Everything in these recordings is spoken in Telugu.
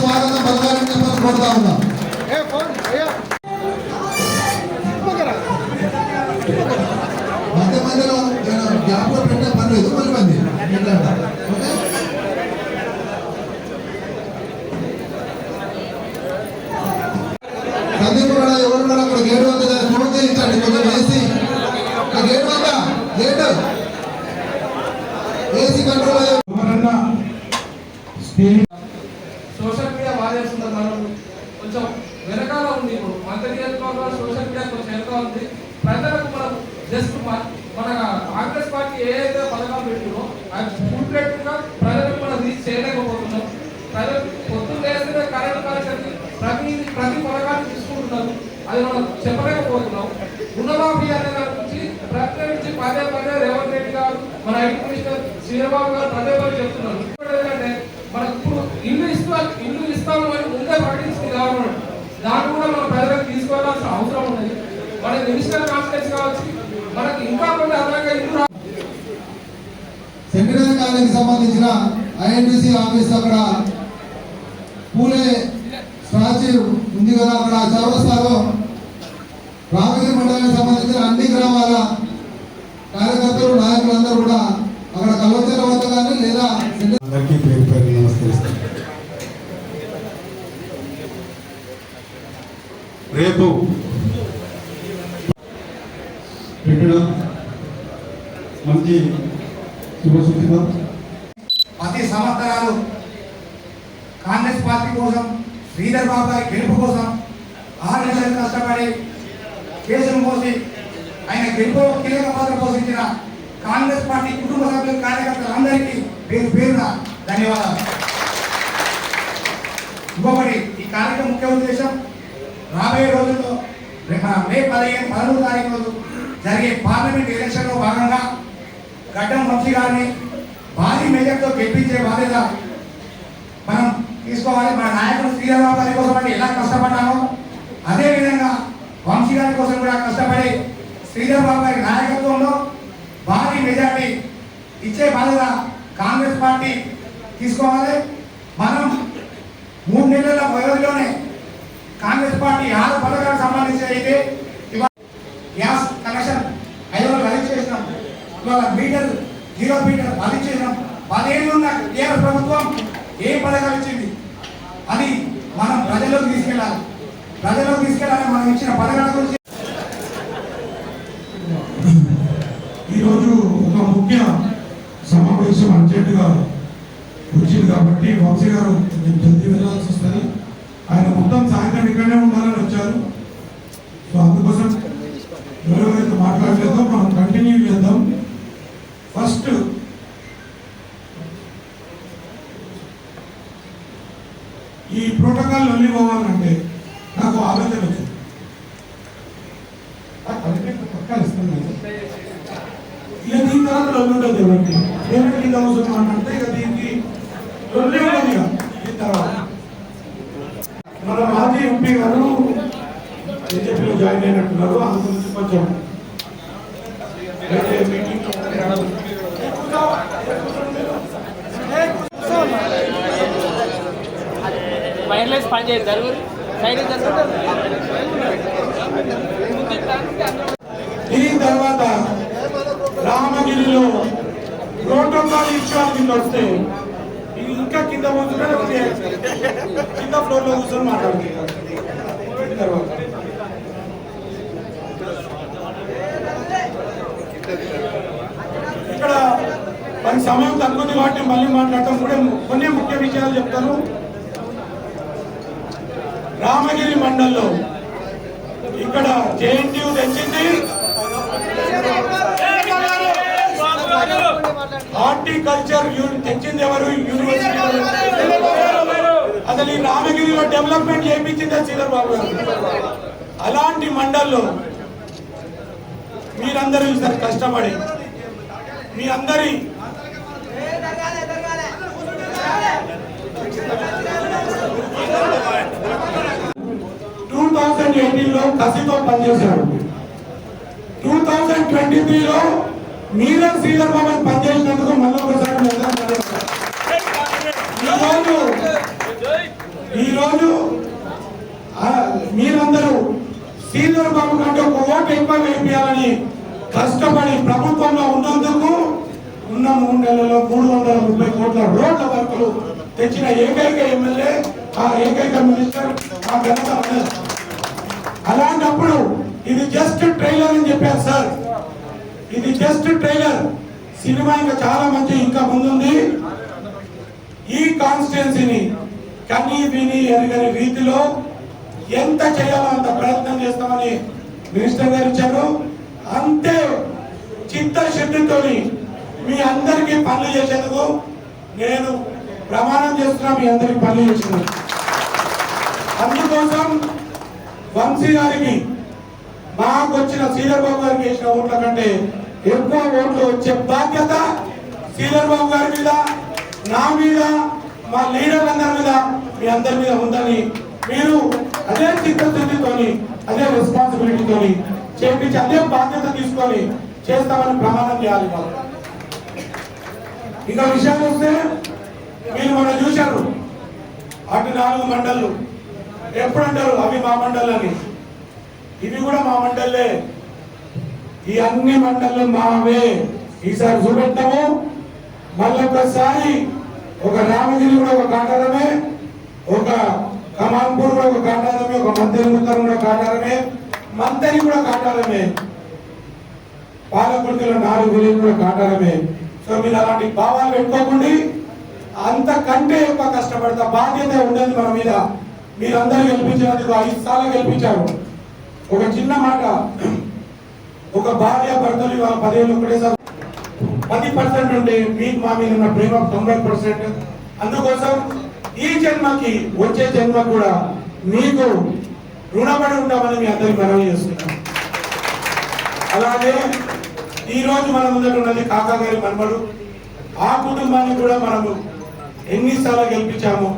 స్వాగతం పలకాలని చెప్పని కోరుతా ఉన్నాం. మధ్య మధ్యలో గ్యాప్ లో పెట్టే పర్లేదు, మళ్ళీ మంది సందీప్ కూడా ఎవరు కూడా అక్కడ గేట్ వద్ద ప్రోత్సహించండి. కొంచెం వేసి గేట్ వద్ద gate AC control social media వాడేస్తుంది. మనం కొంచెం వెనకాల ఉంది. ఇప్పుడు మన నియోజకవర్గంలో సోషల్ మీడియా కొంచెం వెనక ఉంది. ప్రజలకు మనం జస్ట్ మన కాంగ్రెస్ పార్టీ ఏదైతే పథకాలు పెట్టినో అది ఫుల్ గా ప్రజలకు మనం రీచ్ చేయలేకపోతున్నాం. ప్రజలు పొద్దున్న లేస్తే కరెంట్ కనెక్షన్ ప్రతి పథకాన్ని తీసుకుంటున్నారు, అది మనం చెప్పలేకపోతున్నాం. రుణమాఫీ అనే దాని గురించి ప్రత్యేకించి పదే పదే రేవంత్ రెడ్డి గారు, మన ఐటీ మినిస్టర్ శ్రీరాబాబు గారు పదే పదే చెప్తున్నారు. ఏంటంటే మనకు ఇప్పుడు ఇల్లు ఇస్తాము అని ముందే ప్రకటించింది గవర్నమెంట్. దాన్ని కూడా మనం ప్రజలకు తీసుకోవాల్సిన అవసరం ఉన్నది. మన మినిస్టర్ కాన్ఫరెన్స్ కావచ్చు, మనకి ఇంకా కొన్ని అదనంగా ఇల్లు సెంట్రల్ కాలేజీకి సంబంధించిన ఐఎన్టీసీ ఆఫీస్ అక్కడ పూలే స్టాచ్యూ ఉంది కదా, అక్కడ చౌరస్తాలో రామగిరి మండలానికి సంబంధించిన అన్ని గ్రామాల కార్యకర్తలు నాయకులందరూ కూడా అక్కడ కల్వచర్ల వద్ద కానీ లేదా అందరికీ పేరు పేరు నమస్కరిస్తాను. రేపు పెట్టడం మంచి శుభసూచితం. ప్రతి సంవత్సరాలు కాంగ్రెస్ పార్టీ కోసం, శ్రీధర్ బాబు గారి గెలుపు కోసం 6 నెలలు కష్టపడి కేసులు మోసి ఆయన గెలుపు కీలక పాత్ర పోషించిన కాంగ్రెస్ పార్టీ కుటుంబ సభ్యులు, కార్యకర్తలందరికీ పేరు పేరున ధన్యవాదాలు. ఇంకొకటి, ఈ కార్యక్రమం ముఖ్య ఉద్దేశం రాబోయే రోజుల్లో మే 15, 13 తారీఖు రోజు జరిగే పార్లమెంట్ ఎలక్షన్లో భాగంగా గడ్డం వంశీ గారిని భారీ మెజార్టీతో గెలిపించే బాధ్యత మనం తీసుకోవాలి. మన నాయకుడు శ్రీరాబాబు గారి కోసం అంటే ఎలా కష్టపడ్డామో అదేవిధంగా వంశీ గారి కోసం కూడా కష్టపడి శ్రీరాబాబు గారి నాయకత్వంలో భారీ మెజార్టీ ఇచ్చే బాధ్యత కాంగ్రెస్ పార్టీ తీసుకోవాలి. మనం 3 నెలల వ్యవధిలోనే కాంగ్రెస్ పార్టీ 6 పథకాలకు సంబంధించి అయితే గ్యాస్ కనెక్షన్ 500 రద్దు చేసినాం. ఇవాళ మీటర్ 0 మీటర్ రద్దు చేసినాం. 10 ఏళ్ళు ఉన్న టీఆర్ఎస్ ప్రభుత్వం ఏ పథకాలు ఇచ్చింది అది మనం ప్రజల్లోకి తీసుకెళ్ళాలి. మనం ఇచ్చిన పథకాల గురించి ఈరోజు ఒక ముఖ్య సమావేశం అర్జెంటుగా వచ్చింది కాబట్టి వంశీ గారు నేను జల్దీ వెళ్ళాల్సి వస్తుంది. ఆయన మొత్తం సాయంత్రం ఇక్కడనే ఉండాలని వచ్చారు. సో అందుకోసం ఎవరెవరైతే మాట్లాడలేదో మనం కంటిన్యూ చేద్దాం. ఫస్ట్ ఈ ప్రోటోకాల్ వెళ్ళి పోవాలంటే నాకు ఆలోచన వచ్చింది. పక్కాలు ఇస్తున్నాను ఇక దీని తర్వాత లొల్లి ఉంటుంది. ఎవరికి ఏమిటి కింద అవసరం అంటే ఇక దీనికి లొల్లి ఉంటుంది. ఇక దీని తర్వాత మన మాజీ ఎంపీ గారు బీజేపీలో జాయిన్ అయినట్టున్నారు. అందు గురించి కొంచెం వైర్లెస్ పని చేస్తారు. దీని తర్వాత రామగిరిలో ప్రోటోకాల్ ఇష్యూ కింద వస్తే ఇది ఇంకా కింద కూర్చుంటే కింద ఫ్లోర్ లో కూర్చొని మాట్లాడుతుంది. తర్వాత ఇక్కడ మన సమయం తగ్గుతుంది కాబట్టి మళ్ళీ మాట్లాడటం కూడా కొన్ని ముఖ్య విషయాలు చెప్తాను. రామగిరి మండల్లో ఇక్కడ జేఎన్టీయూ తెచ్చింది, హార్టికల్చర్ తెచ్చింది ఎవరు? యూనివర్సిటీ. అసలు ఈ రామగిరిలో డెవలప్మెంట్ చేయించిందే శ్రీధర్ బాబు గారు. అలాంటి మండల్లో మీరందరూ ఈసారి కష్టపడి మీ అందరి 18లో కసితో పనిచేశారు. 2023లో మీరే శ్రీధర్ బాబు పనిచేసినందుకు మళ్ళీ ఒకసారి ఈరోజు మీరందరూ శ్రీధర్ బాబు కంటే ఒక ఓటు ఎక్కువ వేయాలని కష్టపడి ప్రభుత్వంలో ఉన్నందుకు ఉన్న 3 నెలల్లో 330 కోట్ల రోడ్ల వర్కులు తెచ్చిన ఏకైక ఎమ్మెల్యే, ఆ ఏకైక మినిస్టర్ ఆ ఘనత ఉన్నది. అలాంటప్పుడు ఇది జస్ట్ ట్రైలర్ అని చెప్పారు సార్. ఇది జస్ట్ ట్రైలర్. సినిమా ఇంకా చాలా మంచి ఇంకా ముందుంది. ఈ కాన్స్టిట్యున్సీని కనీ విని ఎరగని రీతిలో ఎంత చేయాలో అంత ప్రయత్నం చేస్తామని మినిస్టర్ గారు ఇచ్చారు. అంతే చిత్తశుద్ధితో మీ అందరికీ పనులు చేసేందుకు నేను ప్రమాణం చేస్తున్నా. మీ అందరికి పనులు చేసేందుకు అందుకోసం వంశీ గారికి మాకు వచ్చిన శ్రీధర్ బాబు గారికి వేసిన ఓట్ల కంటే ఎక్కువ ఓట్లు వచ్చే బాధ్యత శ్రీధర్ బాబు గారి మీద, నా మీద, మా లీడర్లందరి మీద, మీ అందరి మీద ఉందని మీరు అదే చిత్తశుద్ధితోని అదే రెస్పాన్సిబిలిటీతోని చేపించి అదే బాధ్యత తీసుకొని చేస్తామని ప్రమాణం చేయాలి. ఇక విషయాలు వస్తే మీరు మనం చూశారు అటు 4 మండళ్ళు ఎప్పుడంటారు అవి మా మండలని, ఇవి కూడా మా మండలే. ఈ అన్ని మండళ్ళు మావే. ఈసారి చూపెట్టాము. మళ్ళొకసారి ఒక రామగిరి కూడా ఒక కాటారమే, ఒక కమాన్పూర్ కూడా ఒక కాటారమే, ఒక మంత్రిముత్తరం కూడా కాటారమే, మంతరి కూడా కాటారమే, పాలకుర్తిలో 4 విలేజ్ కూడా కాటారమే. సో మీరు అలాంటి భావాలు పెట్టుకోకుండా అంతకంటే ఎక్కువ కష్టపడతా బాధ్యత ఉండదు మన మీద. మీరందరూ గెలిపించినందుకు 5 సార్లు గెలిపించారు. ఒక చిన్న మాట, ఒక భార్య భర్తలు ఇవాళ 10 ఏళ్ళు ఒకటేసారి 10% ఉంటే మీకు మా మీద ఉన్న ప్రేమ 90%. అందుకోసం ఈ జన్మకి వచ్చే జన్మ కూడా మీకు రుణపడి ఉంటామని మీ అందరికి మనవి చేస్తున్నాం. అలాగే ఈ రోజు మన ముందర ఉన్నది కాకా గారి మనమడు. ఆ కుటుంబాన్ని కూడా మనము ఎన్నిసార్లు గెలిపించాము.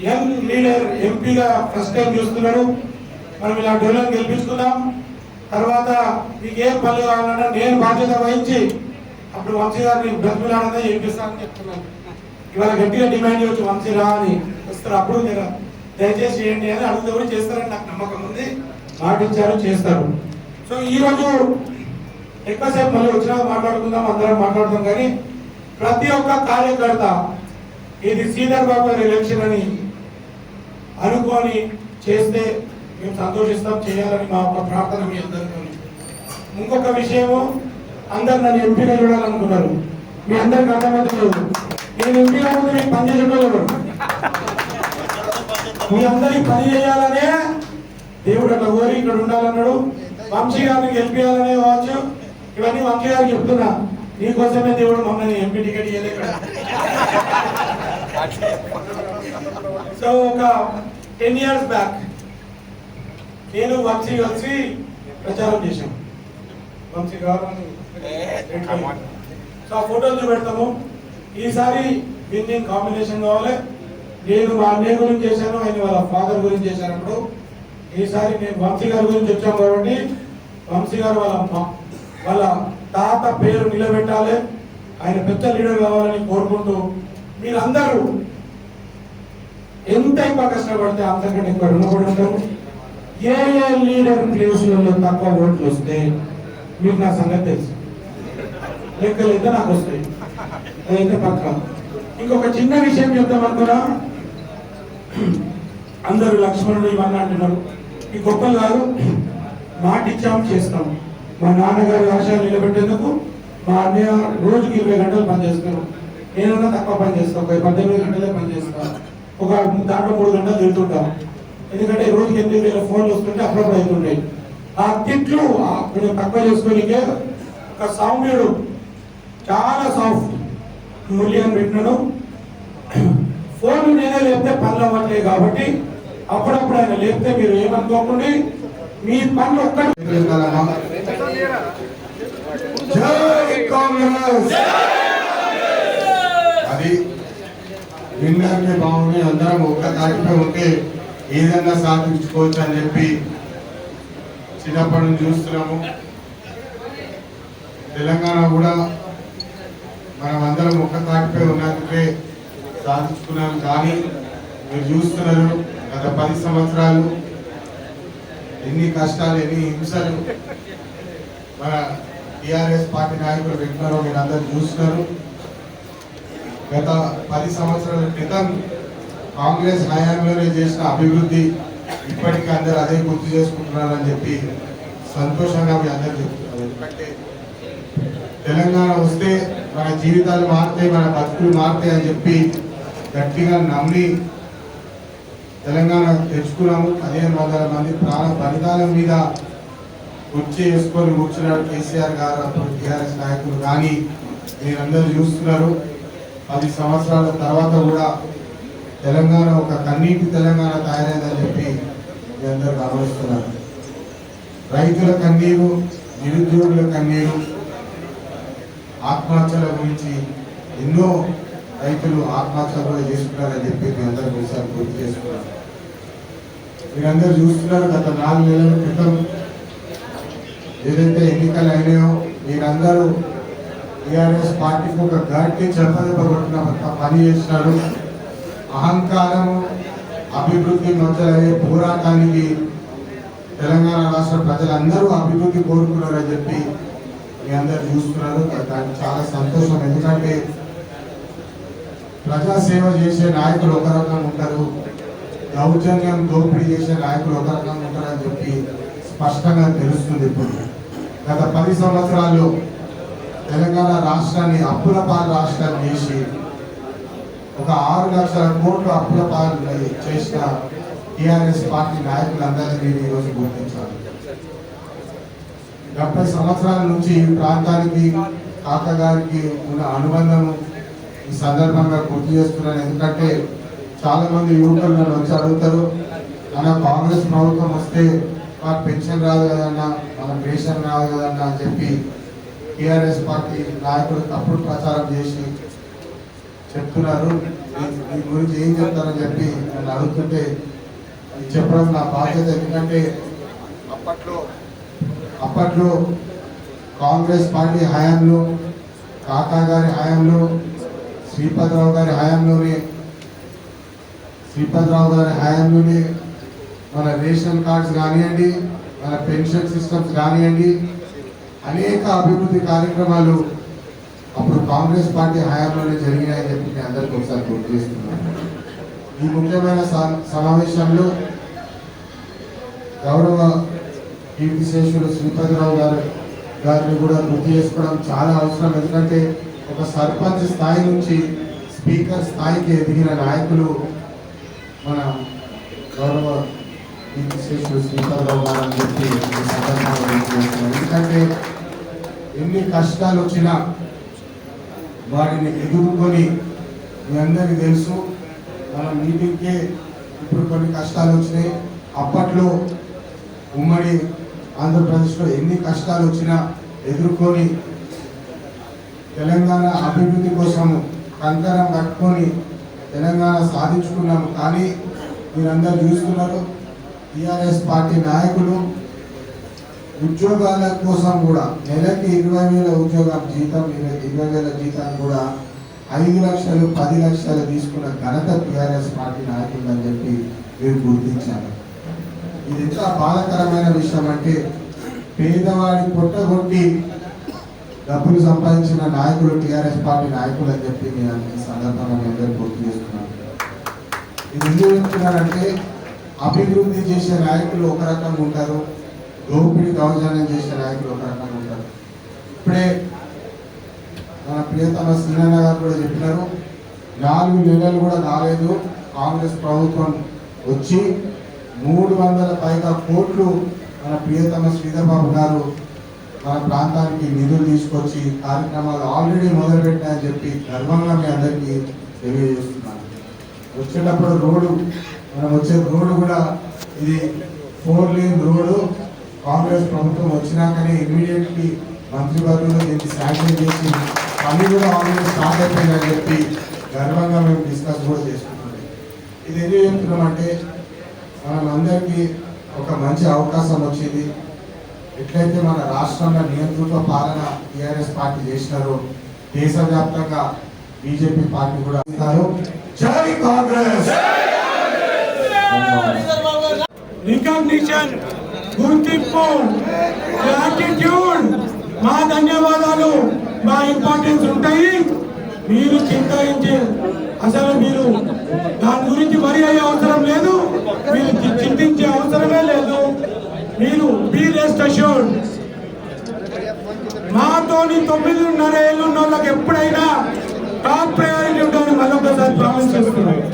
యంగ్ లీడర్ ఎంపీగా ఫస్ట్ టైం చూస్తున్నారు. మనం ఇలాంటి వాళ్ళని గెలిపించుకున్నాం. తర్వాత మీకు ఏ పనులు కావాలన్నా నేను బాధ్యత వహించి అప్పుడు వంశీ గారిని బ్రతిమలాడదా చేపిస్తానని చెప్తున్నాను. ఇవాళ గట్టిగా డిమాండ్ చేయవచ్చు వంశీ రా అని వస్తారు. అప్పుడు మీరు దయచేసి చేయండి అని అడుగుతూ కూడా చేస్తారని నాకు నమ్మకం ఉంది. మాట ఇచ్చారు, చేస్తారు. సో ఈరోజు ఎక్కువసేపు మళ్ళీ వచ్చినా మాట్లాడుకుందాం, అందరం మాట్లాడుతాం. కానీ ప్రతి ఒక్క కార్యకర్త ఇది శ్రీధర్ బాబు గారి ఎలక్షన్ అని అనుకొని చేస్తే మేము సంతోషిస్తాం, చేయాలని మా ఒక ప్రార్థన మీ అందరితో. ఇంకొక విషయము, అందరు నన్ను ఎంపీగా చూడాలనుకున్నారు. మీ అందరికి అర్థమవుతుంది. నేను ఎంపీగా ముందు మీకు పని చేసేటోళ్ళు, మీ అందరికి పని చేయాలనే దేవుడు అట్లా కోరి ఇక్కడ ఉండాలన్నాడు. వంశీ గారిని గెలిపించాలనే కావచ్చు. ఇవన్నీ వంశీ గారికి చెప్తున్నా. నీకోసమే దేవుడు మమ్మల్ని ఎంపీ టికెట్ ఇవ్వలేదు. సో ఒక 10 years బ్యాక్ నేను వంశీ కలిసి ప్రచారం చేశాం. వంశీ గారు సో ఆ ఫోటోలు చూపెడతాము. ఈసారి విన్నింగ్ కాంబినేషన్ కావాలి. నేను మా అన్నయ్య గురించి చేశాను, ఆయన వాళ్ళ ఫాదర్ గురించి చేశానప్పుడు. ఈసారి నేను వంశీ గారి గురించి వచ్చాం కాబట్టి వంశీ గారు వాళ్ళ తాత పేరు నిలబెట్టాలి, ఆయన పెద్ద లీడర్ కావాలని కోరుకుంటూ మీరందరూ ఎంత ఎక్కువ కష్టపడితే అంతకంటే ఎక్కువ రుణపడి ఉంటారు. ఏ లీడర్ ప్లేసులలో తక్కువ ఓట్లు వస్తే మీకు నా సంగతి తెలుసు, లెక్కలు అయితే నాకు వస్తాయి, అదైతే పక్క. ఇంకొక చిన్న విషయం చెప్తాం అనుకున్నా. అందరూ లక్ష్మణుడు ఇవన్నీ అంటున్నారు. ఈ గొప్పలు కాదు, మాట ఇచ్చాము చేస్తాం. మా నాన్నగారి ఆశయాలు నిలబెట్టేందుకు మా అన్నయ్య రోజుకి 20 గంటలు పనిచేస్తాను. నేనన్నా తక్కువ పని చేస్తాను, ఒక 18 గంటలే పని చేస్తాను. ఒక దాంట్లో 3 గంటలు తిరుగుతుంటాం. ఎందుకంటే రోజుకి 8,000 ఫోన్లు వస్తుంటే అప్పుడప్పుడు అవుతుంటాయి. ఆ తిట్లు కొంచెం తక్కువ చేసుకోనికే ఒక సౌమ్యుడు చాలా సాఫ్ట్ మూల్యాన్ని పెట్టినాడు. ఫోన్లు నేనే లేపితే పనులు అవ్వట్లేదు కాబట్టి అప్పుడప్పుడు ఆయన లేపితే మీరు ఏమనుకోకుండా మీ పనులు ఒక్కటి. అది వినడానికి బాగుంది. అందరం ఒక్క తాటిపై ఉంటే ఏదన్నా సాధించుకోవచ్చు అని చెప్పి చిన్నప్పటి నుంచి చూస్తున్నాము. తెలంగాణ కూడా మనం అందరం ఒక్క తాటిపై ఉన్నందుకే సాధించుకున్నాం. కానీ మీరు చూస్తున్నారు గత 10 సంవత్సరాలు ఎన్ని కష్టాలు, ఎన్ని హింసలు మన టిఆర్ఎస్ పార్టీ నాయకులు పెట్టినారో మీరు అందరూ చూస్తున్నారు. గత 10 సంవత్సరాల క్రితం కాంగ్రెస్ హయాంలోనే చేసిన అభివృద్ధి ఇప్పటికీ అందరూ అదే గుర్తు చేసుకుంటున్నారని చెప్పి సంతోషంగా మీ అందరూ చెప్తున్నారు. ఎందుకంటే తెలంగాణ వస్తే మన జీవితాలు మారుతాయి, మన బతుకులు మారుతాయి అని చెప్పి గట్టిగా నమ్మి తెలంగాణ తెచ్చుకున్నాము. 1500 మంది ప్రాణ బలిదానం మీద కుర్చీ వేసుకొని కూర్చున్నాడు కేసీఆర్ గారు, అప్పుడు టీఆర్ఎస్ నాయకులు. కానీ మీరందరూ చూస్తున్నారు 10 సంవత్సరాల తర్వాత కూడా తెలంగాణ ఒక కన్నీటి తెలంగాణ తయారైందని చెప్పి మీ అందరూ గమనిస్తున్నారు. రైతుల కన్నీరు, నిరుద్యోగుల కన్నీరు, ఆత్మహత్యల గురించి ఎన్నో రైతులు ఆత్మహత్యలు కూడా చేసుకున్నారని చెప్పి మీ అందరూ ఒకసారి గుర్తు చేసుకున్నారు. మీరందరూ చూస్తున్నారు గత 4 నెలల క్రితం ఏదైతే ఎన్నికలు అయినాయో మీరందరూ టీఆర్ఎస్ పార్టీకి ఒక గట్టి చెప్పదెబ్బ కొట్టిన పని చేసినారు. అహంకారము అభివృద్ధి మధ్యలయ్యే పోరాటానికి తెలంగాణ రాష్ట్ర ప్రజలందరూ అభివృద్ధి కోరుకున్నారని చెప్పి మీ అందరు చూస్తున్నారు. దానికి చాలా సంతోషం. ఎందుకంటే ప్రజాసేవ చేసే నాయకులు ఒక రకంగా ఉంటారు, దౌర్జన్యం దోపిడీ చేసే నాయకులు ఒక రకంగా ఉంటారని చెప్పి స్పష్టంగా తెలుస్తుంది. ఇప్పుడు గత 10 సంవత్సరాల్లో తెలంగాణ రాష్ట్రాన్ని అప్పుల పాలు రాష్ట్రాన్ని చేసి ఒక 6 లక్షల కోట్లు అప్పుల పాలు చేసిన టీఆర్ఎస్ పార్టీ నాయకులందరినీ మీరు ఈరోజు గుర్తించాలి. 70 సంవత్సరాల నుంచి ఈ ప్రాంతానికి కాక గారికి ఉన్న అనుబంధము ఈ సందర్భంగా గుర్తు చేస్తున్నాను. ఎందుకంటే చాలా మంది యువకులు నన్ను వచ్చి అడుగుతారు, మన కాంగ్రెస్ ప్రభుత్వం వస్తే మాకు పెన్షన్ రాదు కదన్నా, మన పెన్షన్ రాదు కదన్నా అని చెప్పి టీఆర్ఎస్ పార్టీ నాయకులు తప్పుడు ప్రచారం చేసి చెప్తున్నారు. దీని గురించి ఏం చెప్తారని చెప్పి నన్ను అడుగుతుంటే చెప్పడం నా బాధ్యత. ఎందుకంటే అప్పట్లో కాంగ్రెస్ పార్టీ హయాంలో, కాకా గారి హయాంలో, శ్రీపతిరావు గారి హయాంలోనే మన రేషన్ కార్డ్స్ కానివ్వండి, మన పెన్షన్ సిస్టమ్స్ కానివ్వండి, అనేక అభివృద్ధి కార్యక్రమాలు అప్పుడు కాంగ్రెస్ పార్టీ హయాంలోనే జరిగినాయని చెప్పి నేను అందరికీ ఒకసారి గుర్తు చేస్తున్నాను. ఈ ముఖ్యమైన సమావేశంలో గౌరవ కీర్తిశేషులు శ్రీపతిరావు గారిని కూడా గుర్తు చేసుకోవడం చాలా అవసరం. ఎందుకంటే ఒక సర్పంచ్ స్థాయి నుంచి స్పీకర్ స్థాయికి ఎదిగిన నాయకులు మన గౌరవ కీర్తిశేషులు శ్రీపతిరావు గారు అని చెప్పి ఎందుకంటే ఎన్ని కష్టాలు వచ్చినా వాటిని ఎదుర్కొని మీ అందరికీ తెలుసు. మన మీటింగ్కే ఇప్పుడు కొన్ని కష్టాలు వచ్చినాయి. అప్పట్లో ఉమ్మడి ఆంధ్రప్రదేశ్లో ఎన్ని కష్టాలు వచ్చినా ఎదుర్కొని తెలంగాణ అభివృద్ధి కోసం కంకరం కట్టుకొని తెలంగాణ సాధించుకున్నాము. కానీ మీరందరూ చూస్తున్నారు టీఆర్ఎస్ పార్టీ నాయకులు ఉద్యోగాల కోసం కూడా నెలకి 20,000 ఉద్యోగం జీతం, 20,000 జీతాన్ని కూడా 5 లక్షలు 10 లక్షలు తీసుకున్న ఘనత టీఆర్ఎస్ పార్టీ నాయకులు అని చెప్పి మీరు గుర్తించారు. ఇది ఎంత బాధాకరమైన విషయం అంటే పేదవాడి పొట్టగొట్టి డబ్బులు సంపాదించిన నాయకులు టీఆర్ఎస్ పార్టీ నాయకులు అని చెప్పి నేను ఈ సందర్భంగా మీ అందరూ గుర్తు చేస్తున్నాను. ఇది ఎందుకు చెప్తున్నారంటే అభివృద్ధి చేసే నాయకులు ఒక రకంగా ఉంటారు, దోపిడీ దౌర్జన్యం చేసే నాయకులు ఒక రకంగా ఉంటారు. ఇప్పుడే మన ప్రియతమ శ్రీనన్న గారు కూడా చెప్పినారు, 4 నెలలు కూడా కాలేదు కాంగ్రెస్ ప్రభుత్వం వచ్చి 300 పైగా కోట్లు మన ప్రియతమ శ్రీధర్ బాబు గారు మన ప్రాంతానికి నిధులు తీసుకొచ్చి కార్యక్రమాలు ఆల్రెడీ మొదలుపెట్టాయని చెప్పి గర్వంగా మీ అందరికీ తెలియజేస్తున్నాను. వచ్చేటప్పుడు మనం వచ్చే రోడ్డు కూడా ఇది 4 లేన్ రోడ్డు. కాంగ్రెస్ ప్రభుత్వం వచ్చినాకనే ఇమ్మీడియట్లీ మంత్రివర్గంలో దీన్ని శాంక్షన్ చేసి పని కూడా ఆల్రెడీ స్టార్ట్ అయిపోయిందని చెప్పి గర్వంగా మేము డిస్కస్ కూడా చేసుకుంటున్నాం. ఇది ఎందుకు చెప్తున్నామంటే మనం అందరికీ ఒక మంచి అవకాశం వచ్చింది. ఎట్లయితే మన రాష్ట్రంలో నియంత్రిత పాలన టిఆర్ఎస్ పార్టీ చేసినారో దేశవ్యాప్తంగా బీజేపీ పార్టీ కూడా ఇస్తారు. జై కాంగ్రెస్. రికగ్నిషన్, గుర్తింపు, గ్రాటిట్యూడ్, మా ధన్యవాదాలు, మా ఇంపార్టెన్స్ ఉంటాయి. మీరు చింతించి అసలు మీరు దాని గురించి వరి అయ్యే అవసరం లేదు, మీరు చింతించే అవసరమే లేదు. మీరు బీ రెస్ట్ అష్యూర్డ్. మాతోని 9.5 ఏళ్ళు ఉన్న వాళ్ళకి ఎప్పుడైనా టాప్ ప్రయారిటీ ఉంటుందని మళ్ళొకసారి ప్రామిస్ చేస్తున్నాను.